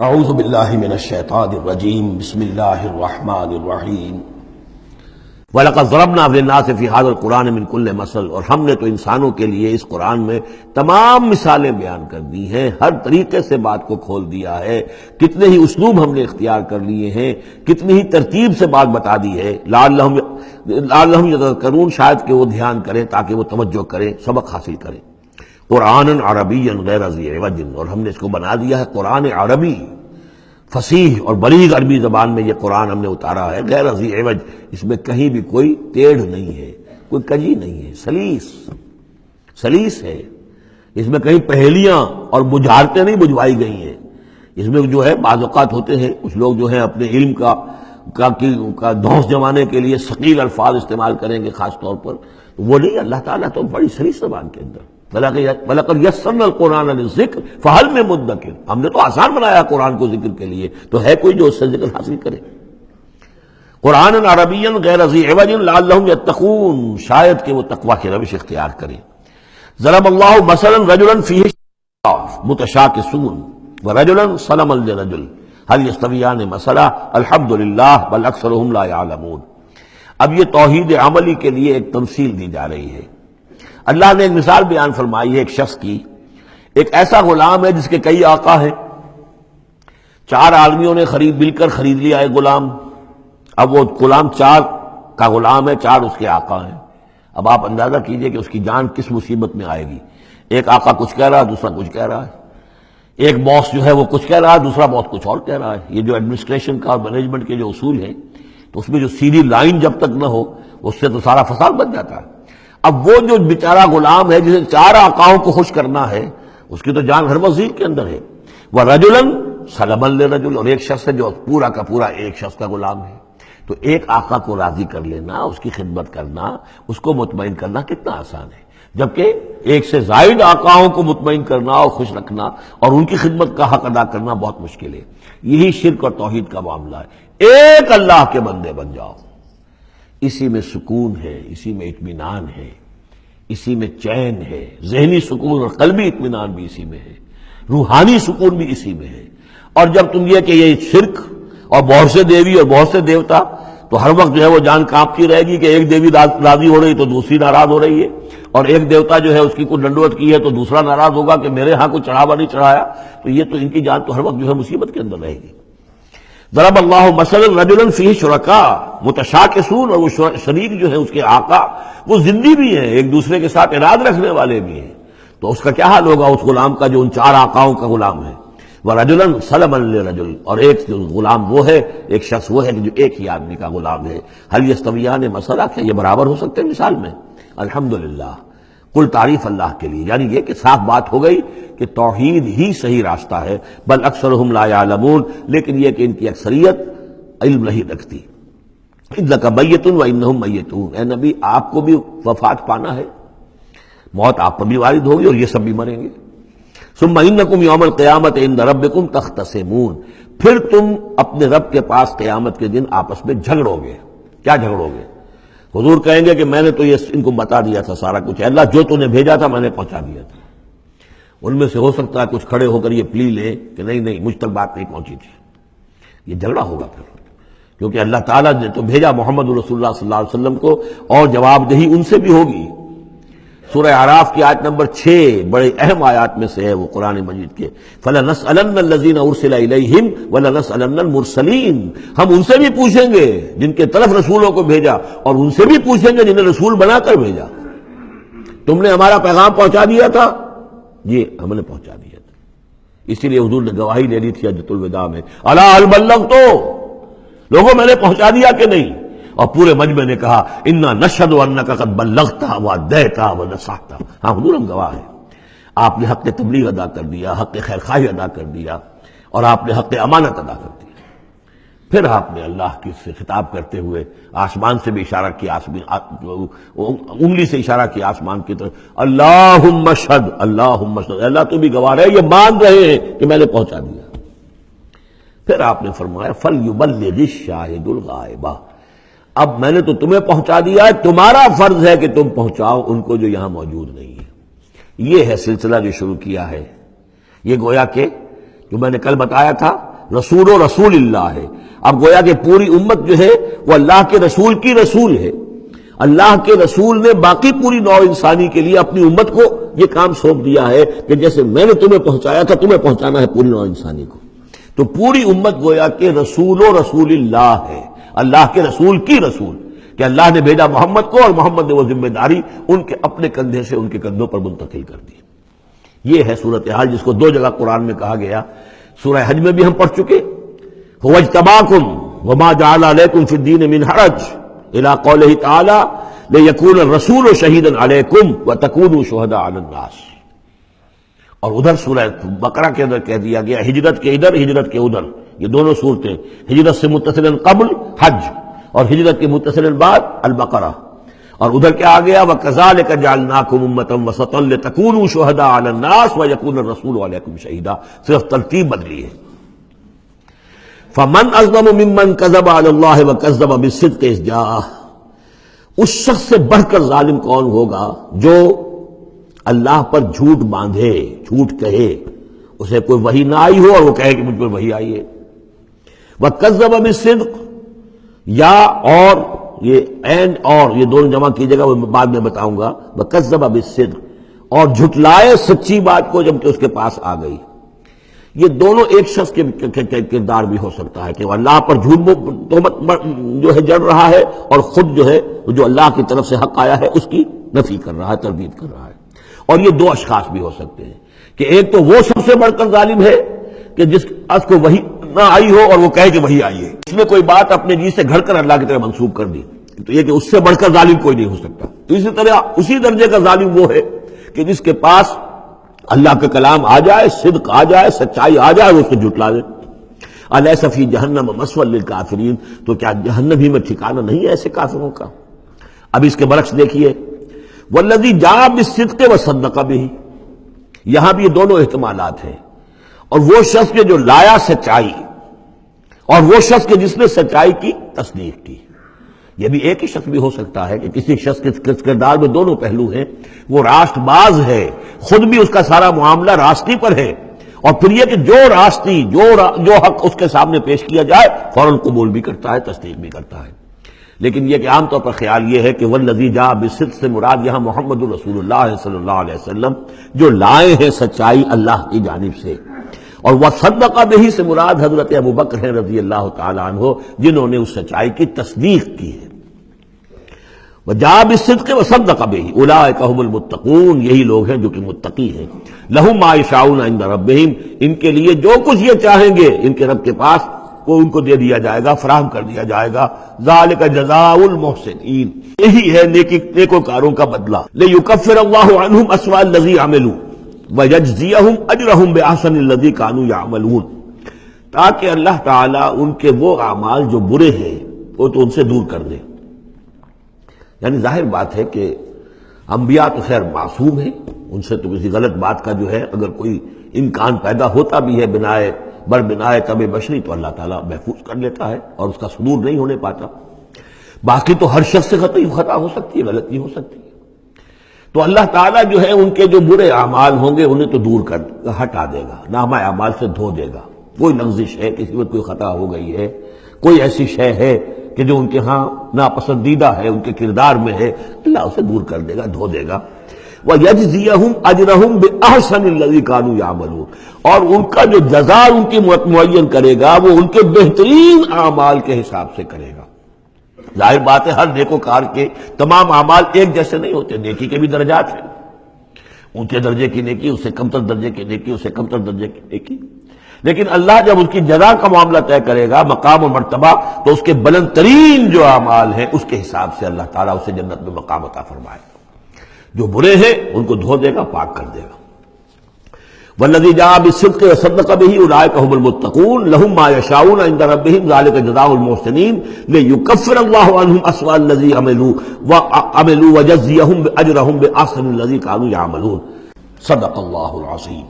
اعوذ باللہ من الشیطان الرجیم بسم اللہ الرحمن الرحیم وَلَقَدْ ضَرَبْنَا لِلنَّاسِ فِي هَذَا الْقُرْآنِ مِنْ كُلِّ مَثَلٍ، اور ہم نے تو انسانوں کے لیے اس قرآن میں تمام مثالیں بیان کر دی ہیں، ہر طریقے سے بات کو کھول دیا ہے، کتنے ہی اسلوب ہم نے اختیار کر لیے ہیں، کتنی ہی ترتیب سے بات بتا دی ہے، لعلہم یتذکرون، شاید کہ وہ دھیان کریں تاکہ وہ توجہ کریں، سبق حاصل کریں۔ قرآن عربی غیر ذی عوج، اور ہم نے اس کو بنا دیا ہے قرآن عربی، فصیح اور بلیغ عربی زبان میں یہ قرآن ہم نے اتارا ہے، غیر ذی عوج، اس میں کہیں بھی کوئی ٹیڑھ نہیں ہے، کوئی کجی نہیں ہے، سلیس ہے، اس میں کہیں پہیلیاں اور بجھارتیں نہیں بجھوائی گئی ہیں۔ اس میں جو ہے بعض اوقات ہوتے ہیں کچھ لوگ جو ہے اپنے علم کا دھونس جمانے کے لیے ثقیل الفاظ استعمال کریں گے، خاص طور پر وہ نہیں، اللہ تعالیٰ تو بڑی سلیس زبان کے اندر وَلَقَدْ يَسَّرْنَا الْقُرْآنَ لِلذِّكْرِ فَهَلْ مِن مُدَّكِرٍ، ہم نے تو آسان بنایا قرآن کو ذکر کے لیے، تو ہے کوئی جو اس سے ذکر حاصل کرے۔ قرآن عربی غیر ذی عوج لعلہم یتقون، شاید کہ وہ تقوی کی روش اختیار کریں۔ ضرب اللہ مثلا رجلا فیہ متشاکسون ورجلا سلما لرجل هل یستویان مثلا الحمد للہ بل اکثرهم لا یعلمون۔ اب یہ توحید عملی کے لیے ایک تمثیل دی جا رہی ہے۔ اللہ نے ایک مثال بیان فرمائی ہے ایک شخص کی، ایک ایسا غلام ہے جس کے کئی آقا ہیں، چار آدمیوں نے مل کر خرید لیا ایک غلام، اب وہ غلام چار کا غلام ہے، چار اس کے آقا ہیں۔ اب آپ اندازہ کیجئے کہ اس کی جان کس مصیبت میں آئے گی، ایک آقا کچھ کہہ رہا ہے، دوسرا کچھ کہہ رہا ہے، ایک باس جو ہے وہ کچھ کہہ رہا ہے، دوسرا باس کچھ اور کہہ رہا ہے۔ یہ جو ایڈمنسٹریشن کا اور مینجمنٹ کے جو اصول ہیں، تو اس میں جو سیدھی لائن جب تک نہ ہو اس سے تو سارا فساد بن جاتا ہے۔ اب وہ جو بیچارہ غلام ہے جسے چار آقاؤں کو خوش کرنا ہے، اس کی تو جان ہر وزیر کے اندر ہے۔ وہ رجلاً سلما لرجل، اور ایک شخص ہے جو پورا کا پورا ایک شخص کا غلام ہے۔ تو ایک آقا کو راضی کر لینا، اس کی خدمت کرنا، اس کو مطمئن کرنا کتنا آسان ہے، جبکہ ایک سے زائد آقاؤں کو مطمئن کرنا اور خوش رکھنا اور ان کی خدمت کا حق ادا کرنا بہت مشکل ہے۔ یہی شرک اور توحید کا معاملہ ہے۔ ایک اللہ کے بندے بن جاؤ، اسی میں سکون ہے، اسی میں اطمینان ہے، اسی میں چین ہے، ذہنی سکون اور قلبی اطمینان بھی اسی میں ہے، روحانی سکون بھی اسی میں ہے۔ اور جب تم یہ کہ یہ شرک اور بہت سے دیوی اور بہت سے دیوتا، تو ہر وقت جو ہے وہ جان کانپتی رہے گی کہ ایک دیوی راضی ہو رہی تو دوسری ناراض ہو رہی ہے، اور ایک دیوتا جو ہے اس کی کوئی ڈنڈوت کی ہے تو دوسرا ناراض ہوگا کہ میرے ہاں کوئی چڑھاوا نہیں چڑھایا، تو یہ تو ان کی جان تو ہر وقت جو ہے مصیبت کے اندر رہے گی۔ ضرب اللہ مثلا رجلا فیہ شرکاء متشاکسون، اور وہ شریک جو ہے اس کے آقا وہ زندی بھی ہیں، ایک دوسرے کے ساتھ اراد رکھنے والے بھی ہیں، تو اس کا کیا حال ہوگا اس غلام کا جو ان چار آقاؤں کا غلام ہے۔ ورجلا سلما لرجل، اور ایک جو غلام وہ ہے، ایک شخص وہ ہے جو ایک ہی آدمی کا غلام ہے۔ هل یستویان مثلا، کیا یہ برابر ہو سکتے ہیں مثال میں؟ الحمدللہ، کل تعریف اللہ کے لیے، یعنی یہ کہ صاف بات ہو گئی کہ توحید ہی صحیح راستہ ہے، بل اکثرهم لا یعلمون، لیکن یہ کہ ان کی اکثریت علم نہیں رکھتی۔ انک میت وانہم میتون، اے نبی آپ کو بھی وفات پانا ہے، موت آپ پر بھی وارد ہوگی اور یہ سب بھی مریں گے۔ ثم انکم یوم القیامت عند ربکم تختصمون، پھر تم اپنے رب کے پاس قیامت کے دن آپس میں جھگڑو گے۔ کیا جھگڑو گے؟ حضور کہیں گے کہ میں نے تو یہ ان کو بتا دیا تھا سارا کچھ، اللہ جو تو نے بھیجا تھا میں نے پہنچا دیا تھا۔ ان میں سے ہو سکتا ہے کچھ کھڑے ہو کر یہ پلی لیں کہ نہیں مجھ تک بات نہیں پہنچی تھی، یہ جھگڑا ہوگا پھر، کیونکہ اللہ تعالیٰ نے تو بھیجا محمد رسول اللہ صلی اللہ علیہ وسلم کو، اور جواب دہی ان سے بھی ہوگی۔ سورہ اعراف کی آیت نمبر 6 بڑے اہم آیات میں سے ہے وہ قرآن مجید کے، فَلَنَسْأَلَنَّ الَّذِينَ أُرْسِلَ إِلَيْهِمْ وَلَنَسْأَلَنَّ الْمُرْسَلِينَ، ہم ان سے بھی پوچھیں گے جن کے طرف رسولوں کو بھیجا، اور ان سے بھی پوچھیں گے جنہیں رسول بنا کر بھیجا۔ تم نے ہمارا پیغام پہنچا دیا تھا؟ جی ہم نے پہنچا دیا تھا۔ اسی لیے حضور نے گواہی لے لی تھی حجۃ الوداع میں، الا هل بلغت، لوگوں میں نے پہنچا دیا کہ نہیں؟ اور پورے مجمع نے کہا انا نشہد انک قد بلغت وادیت ونصحت، ہاں حضور ہم گواہ ہیں، آپ نے حق تبلیغ ادا کر دیا، حق خیر خواہی ادا کر دیا، اور آپ نے حق امانت ادا کر دیا۔ پھر آپ نے اللہ کی سے خطاب کرتے ہوئے آسمان سے بھی اشارہ کیا، انگلی سے اشارہ کیا آسمان کی طرف، اللہم اشہد، اللہم اشہد، اللہ تو بھی گواہ رہے، یہ مان رہے ہیں کہ میں نے پہنچا دیا۔ پھر آپ نے فرمایا فَلْيُبَلِّغِ الشَّاهِدُ الْغَائِبَ، اب میں نے تو تمہیں پہنچا دیا ہے، تمہارا فرض ہے کہ تم پہنچاؤ ان کو جو یہاں موجود نہیں ہے۔ یہ ہے سلسلہ جو شروع کیا ہے، یہ گویا کہ جو میں نے کل بتایا تھا رسول و رسول اللہ ہے۔ اب گویا کہ پوری امت جو ہے وہ اللہ کے رسول کی رسول ہے۔ اللہ کے رسول نے باقی پوری نوع انسانی کے لیے اپنی امت کو یہ کام سونپ دیا ہے کہ جیسے میں نے تمہیں پہنچایا تھا تمہیں پہنچانا ہے پوری نوع انسانی کو۔ تو پوری امت گویا کہ رسول و رسول اللہ ہے، اللہ کے رسول کی رسول، کہ اللہ نے بھیجا محمد کو اور محمد نے وہ ذمہ داری ان کے اپنے کندھے سے ان کے کندھوں پر منتقل کر دی۔ یہ ہے صورتحال جس کو دو جگہ قرآن میں کہا گیا۔ سورہ حج میں بھی ہم پڑھ چکے، هو اجتباکم وما جعل علیکم فی الدین من حرج الی قولہ تعالی لیکون الرسول شہیدا علیکم وتکونوا شہداء علی الناس۔ اور ادھر سورہ بقرہ کے اندر کہہ دیا گیا ہجرت کے ادھر ہجرت کے ادھر، یہ دونوں صورتیں ہجرت سے متصل قبل حج اور ہجرت کے متصل بعد البقرہ۔ اور ادھر کیا آ گیا وَكَذَلِكَ جَعَلْنَاكُمْ أُمَّةً وَسَطًا لِتَكُونُوا شُهَدَاءَ عَلَى النَّاسِ وَيَكُونَ الرَّسُولُ عَلَيْكُمْ شَهِيدًا، صرف ترتیب بدلی ہے۔ فَمَنْ أَظْلَمُ مِمَّنْ كَذَبَ عَلَى اللَّهِ وَكَذَّبَ بِالصِّدْقِ إِذْ جَاءَهُ، اس شخص سے بڑھ کر ظالم کون ہوگا جو اللہ پر جھوٹ باندھے، جھوٹ کہے، اسے کوئی وحی نہ آئی ہو اور وہ کہے کہ مجھ پر وحی آئی ہے۔ وَكَذَّبَ بِالصِّدْقِ، یا اور یہ اینڈ اور یہ دونوں جمع کیجیے گا، وہ بعد میں بتاؤں گا۔ وَكَذَّبَ بِالصِّدْقِ، اور جھٹلائے سچی بات کو جب کہ اس کے پاس آ گئی۔ یہ دونوں ایک شخص کے کردار بھی ہو سکتا ہے کہ وہ اللہ پر جھوٹ تہمت جو ہے جڑ رہا ہے اور خود جو ہے جو اللہ کی طرف سے حق آیا ہے اس کی نفی کر رہا ہے، تردید کر رہا ہے۔ اور یہ دو اشخاص بھی ہو سکتے ہیں کہ ایک تو وہ سب سے بڑھ کر ظالم ہے کہ جس اس کو وحی نہ آئی ہو اور وہ کہے کہ وحی آئی ہے، اس نے کوئی بات اپنے جی سے گھڑ کر اللہ کی طرف منسوب کر دی، تو یہ کہ اس سے بڑھ کر ظالم کوئی نہیں ہو سکتا۔ تو اسی طرح اسی درجے کا ظالم وہ ہے کہ جس کے پاس اللہ کا کلام آ جائے، صدق آ جائے، سچائی آ جائے، وہ اس کو جھٹلا دے۔ الیس فی جہنم مثوی للکافرین، تو کیا جہنم ہی میں ٹھکانہ نہیں ہے ایسے کافروں کا؟ اب اس کے برعکس دیکھیے والذی جاء بالصدق وصدق بہ، یہاں بھی یہ دونوں احتمالات ہیں۔ اور وہ شخص کے جو لایا سچائی اور وہ شخص کے جس نے سچائی کی تصدیق کی، یہ بھی ایک ہی شخص بھی ہو سکتا ہے کہ کسی شخص کے کردار میں دونوں پہلو ہیں۔ وہ راست باز ہے، خود بھی اس کا سارا معاملہ راستی پر ہے، اور پھر یہ کہ جو راستی جو حق اس کے سامنے پیش کیا جائے فوراً قبول بھی کرتا ہے، تصدیق بھی کرتا ہے۔ لیکن یہ کہ عام طور پر خیال یہ ہے کہ والذی جاء بالصدق سے مراد یہاں محمد رسول اللہ صلی اللہ علیہ وسلم جو لائے ہیں سچائی اللہ کی جانب سے، اور وصدق بہ سے مراد حضرت ابوبکر ہیں رضی اللہ تعالی عنہ جنہوں نے اس سچائی کی تصدیق کی ہے۔ وجاء بالصدق وصدق بہ اولئک هم المتقون، یہی لوگ ہیں جو کہ متقی ہیں۔ لہم ما یشاءون عند ربہم، ان کے لیے جو کچھ یہ چاہیں گے ان کے رب کے پاس وہ ان کو دے دیا جائے گا، فراہم کر دیا جائے گا۔ ذالک جزاء المحسنین، یہی ہے نیکوکاروں کا بدلہ۔ لیکفر اللہ عنہم اسوأ الذی عملوا ویجزیہم اجرہم باحسن الذی کانوا یعملون، تاکہ اللہ تعالیٰ ان کے وہ اعمال جو برے ہیں وہ تو ان سے دور کر دے۔ یعنی ظاہر بات ہے کہ انبیاء تو خیر معصوم ہیں، ان سے تو کسی غلط بات کا جو ہے اگر کوئی امکان پیدا ہوتا بھی ہے بنائے طبع بشری تو اللہ تعالیٰ محفوظ کر لیتا ہے اور اس کا صدور نہیں ہونے پاتا۔ باقی تو ہر شخص سے خطا ہو سکتی ہے، غلطی ہو سکتی ہے، تو اللہ تعالیٰ جو ہے ان کے جو برے اعمال ہوں گے انہیں تو دور کر ہٹا دے گا، نامہ اعمال سے دھو دے گا۔ کوئی لغزش ہے، کسی وقت کوئی خطا ہو گئی ہے، کوئی ایسی شے ہے کہ جو ان کے ہاں ناپسندیدہ ہے، ان کے کردار میں ہے، اللہ اسے دور کر دے گا، دھو دے گا۔ وَيَجْزِيَهُمْ أَجْرَهُمْ بِأَحْسَنِ الَّذِي كَانُوا يَعْمَلُونَ، اور ان کا جو جزا ان کی معین کرے گا وہ ان کے بہترین اعمال کے حساب سے کرے گا۔ ظاہر بات ہے ہر نیکوکار کے تمام اعمال ایک جیسے نہیں ہوتے، نیکی کے بھی درجات ہیں، اونچے درجے کی نیکی، اس سے کمتر درجے کی نیکی، اس سے کمتر درجے کی نیکی، لیکن اللہ جب اس کی جزا کا معاملہ طے کرے گا، مقام و مرتبہ، تو اس کے بلند ترین جو اعمال ہیں اس کے حساب سے اللہ تعالیٰ اسے جنت میں مقام عطا فرمائے گا۔ جو برے ہیں ان کو دھو دے گا، پاک کر دے گا۔ والذی جاء بالصدق وصدق بہ اولئک هم المتقون لهم ما یشاءون عند ربهم ذلک جزاء المحسنین لیکفر اللہ عنہم اسوأ الذی عملوا ویجزیہم اجرہم باحسن الذی کانوا یعملون۔ صدق اللہ العظیم۔